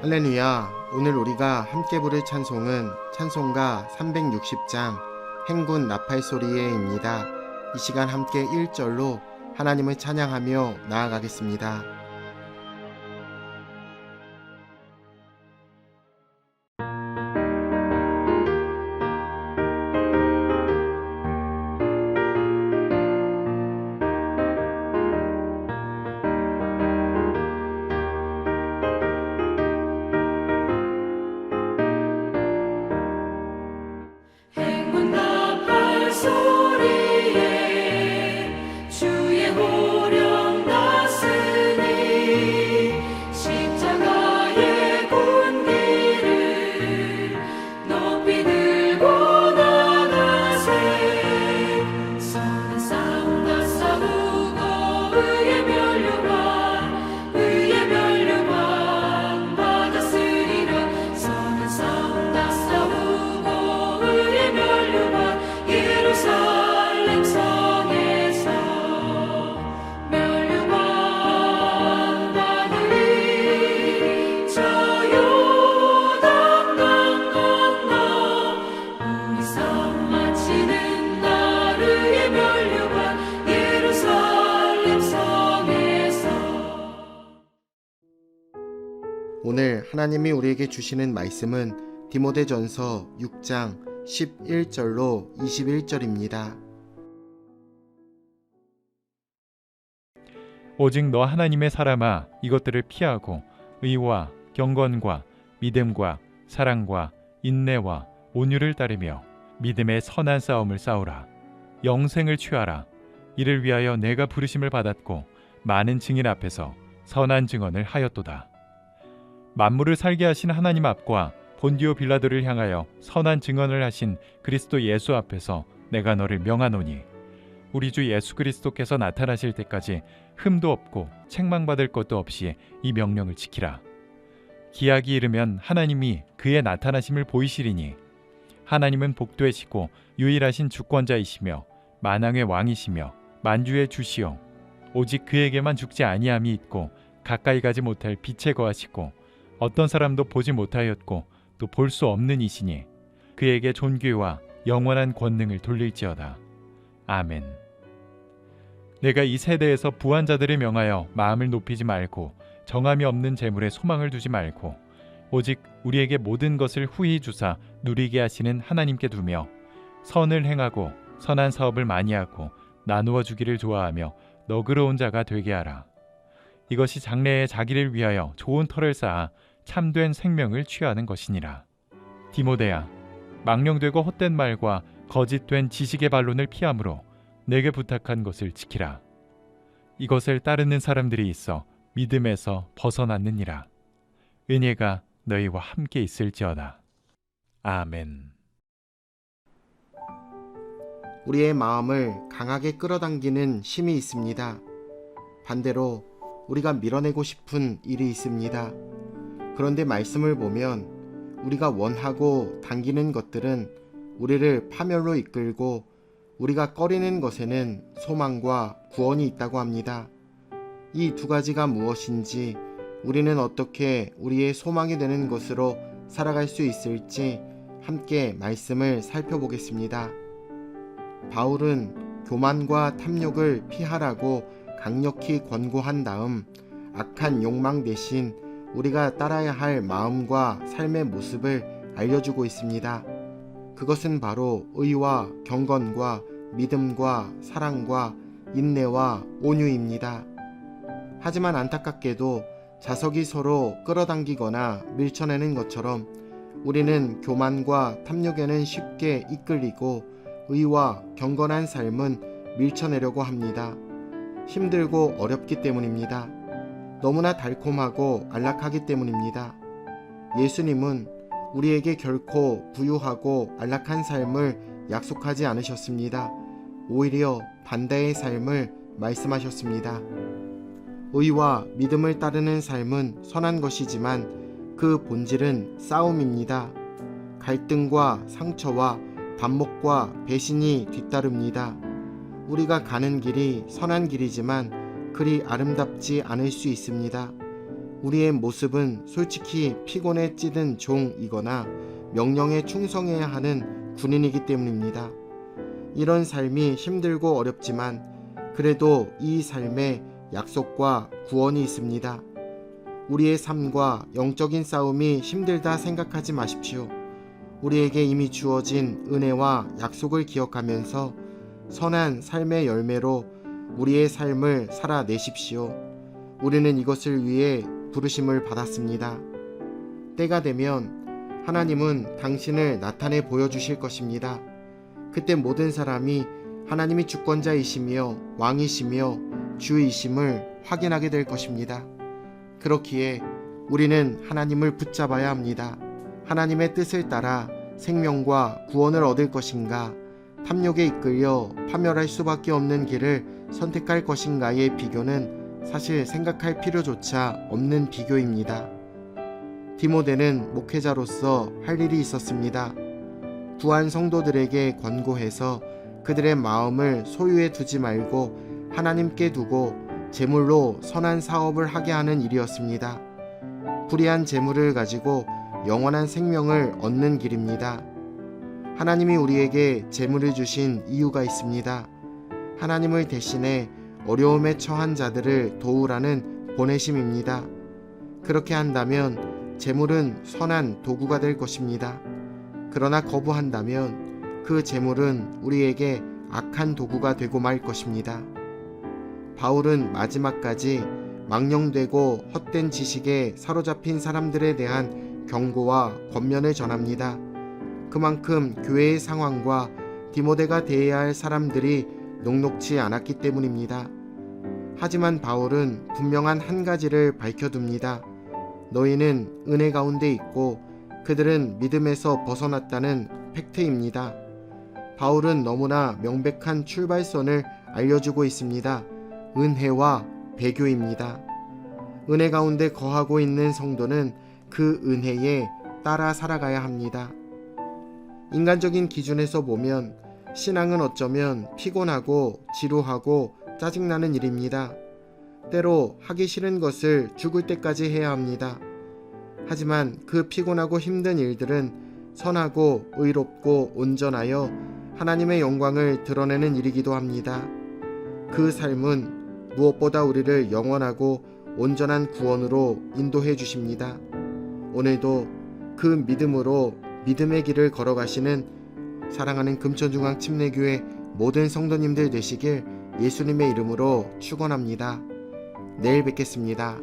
할렐루야. 오늘 우리가 함께 부를 찬송은 찬송가 360장 행군 나팔소리에입니다. 이 시간 함께 1절로 하나님을 찬양하며 나아가겠습니다. 오늘 하나님이 우리에게 주시는 말씀은 디모데전서 6장 11절로 21절입니다. 오직 너 하나님의 사람아, 이것들을 피하고 의와 경건과 믿음과 사랑과 인내와 온유를 따르며 믿음의 선한 싸움을 싸우라. 영생을 취하라. 이를 위하여 내가 부르심을 받았고 많은 증인 앞에서 선한 증언을 하였도다. 만물을 살게 하신 하나님 앞과 본디오 빌라도를 향하여 선한 증언을 하신 그리스도 예수 앞에서 내가 너를 명하노니, 우리 주 예수 그리스도께서 나타나실 때까지 흠도 없고 책망받을 것도 없이 이 명령을 지키라. 기약이 이르면 하나님이 그의 나타나심을 보이시리니, 하나님은 복되시고 유일하신 주권자이시며 만왕의 왕이시며 만주의 주시요 오직 그에게만 죽지 아니함이 있고 가까이 가지 못할 빛에 거하시고 어떤 사람도 보지 못하였고 또 볼 수 없는 이시니 그에게 존귀와 영원한 권능을 돌릴지어다. 아멘. 내가 이 세대에서 부한 자들을 명하여 마음을 높이지 말고 정함이 없는 재물에 소망을 두지 말고 오직 우리에게 모든 것을 후히 주사 누리게 하시는 하나님께 두며 선을 행하고 선한 사업을 많이 하고 나누어 주기를 좋아하며 너그러운 자가 되게 하라. 이것이 장래에 자기를 위하여 좋은 터를 쌓아 참된 생명을 취하는 것이니라. 디모데야, 망령되고 헛된 말과 거짓된 지식의 반론을 피함으로 내게 부탁한 것을 지키라. 이것을 따르는 사람들이 있어 믿음에서 벗어났느니라. 은혜가 너희와 함께 있을지어다. 아멘. 우리의 마음을 강하게 끌어당기는 힘이 있습니다. 반대로 우리가 밀어내고 싶은 일이 있습니다. 그런데 말씀을 보면 우리가 원하고 당기는 것들은 우리를 파멸로 이끌고 우리가 꺼리는 것에는 소망과 구원이 있다고 합니다. 이 두 가지가 무엇인지, 우리는 어떻게 우리의 소망이 되는 것으로 살아갈 수 있을지 함께 말씀을 살펴보겠습니다. 바울은 교만과 탐욕을 피하라고 강력히 권고한 다음 악한 욕망 대신 우리가 따라야 할 마음과 삶의 모습을 알려주고 있습니다. 그것은 바로 의와 경건과 믿음과 사랑과 인내와 온유입니다. 하지만 안타깝게도 자석이 서로 끌어당기거나 밀쳐내는 것처럼 우리는 교만과 탐욕에는 쉽게 이끌리고 의와 경건한 삶은 밀쳐내려고 합니다. 힘들고 어렵기 때문입니다. 너무나 달콤하고 안락하기 때문입니다. 예수님은 우리에게 결코 부유하고 안락한 삶을 약속하지 않으셨습니다. 오히려 반대의 삶을 말씀하셨습니다. 의와 믿음을 따르는 삶은 선한 것이지만 그 본질은 싸움입니다. 갈등과 상처와 반목과 배신이 뒤따릅니다. 우리가 가는 길이 선한 길이지만 그리 아름답지 않을 수 있습니다. 우리의 모습은 솔직히 피곤에 찌든 종이거나 명령에 충성해야 하는 군인이기 때문입니다. 이런 삶이 힘들고 어렵지만 그래도 이 삶에 약속과 구원이 있습니다. 우리의 삶과 영적인 싸움이 힘들다 생각하지 마십시오. 우리에게 이미 주어진 은혜와 약속을 기억하면서 선한 삶의 열매로 우리의 삶을 살아내십시오. 우리는 이것을 위해 부르심을 받았습니다. 때가 되면 하나님은 당신을 나타내 보여주실 것입니다. 그때 모든 사람이 하나님이 주권자이시며 왕이시며 주이심을 확인하게 될 것입니다. 그렇기에 우리는 하나님을 붙잡아야 합니다. 하나님의 뜻을 따라 생명과 구원을 얻을 것인가, 탐욕에 이끌려 파멸할 수밖에 없는 길을 선택할 것인가의 비교는 사실 생각할 필요조차 없는 비교입니다. 디모데는 목회자로서 할 일이 있었습니다. 구한 성도들에게 권고해서 그들의 마음을 소유에 두지 말고 하나님께 두고 재물로 선한 사업을 하게 하는 일이었습니다. 불의한 재물을 가지고 영원한 생명을 얻는 길입니다. 하나님이 우리에게 재물을 주신 이유가 있습니다. 하나님을 대신해 어려움에 처한 자들을 도우라는 보내심입니다. 그렇게 한다면 재물은 선한 도구가 될 것입니다. 그러나 거부한다면 그 재물은 우리에게 악한 도구가 되고 말 것입니다. 바울은 마지막까지 망령되고 헛된 지식에 사로잡힌 사람들에 대한 경고와 권면을 전합니다. 그만큼 교회의 상황과 디모데가 대해야 할 사람들이 녹록지 않았기 때문입니다. 하지만 바울은 분명한 한 가지를 밝혀둡니다. 너희는 은혜 가운데 있고 그들은 믿음에서 벗어났다는 팩트입니다. 바울은 너무나 명백한 출발선을 알려주고 있습니다. 은혜와 배교입니다. 은혜 가운데 거하고 있는 성도는 그 은혜에 따라 살아가야 합니다. 인간적인 기준에서 보면 신앙은 어쩌면 피곤하고 지루하고 짜증나는 일입니다. 때로 하기 싫은 것을 죽을 때까지 해야 합니다. 하지만 그 피곤하고 힘든 일들은 선하고 의롭고 온전하여 하나님의 영광을 드러내는 일이기도 합니다. 그 삶은 무엇보다 우리를 영원하고 온전한 구원으로 인도해 주십니다. 오늘도 그 믿음으로 믿음의 길을 걸어가시는 사랑하는 금천중앙 침례교회 모든 성도님들 되시길 예수님의 이름으로 축원합니다. 내일 뵙겠습니다.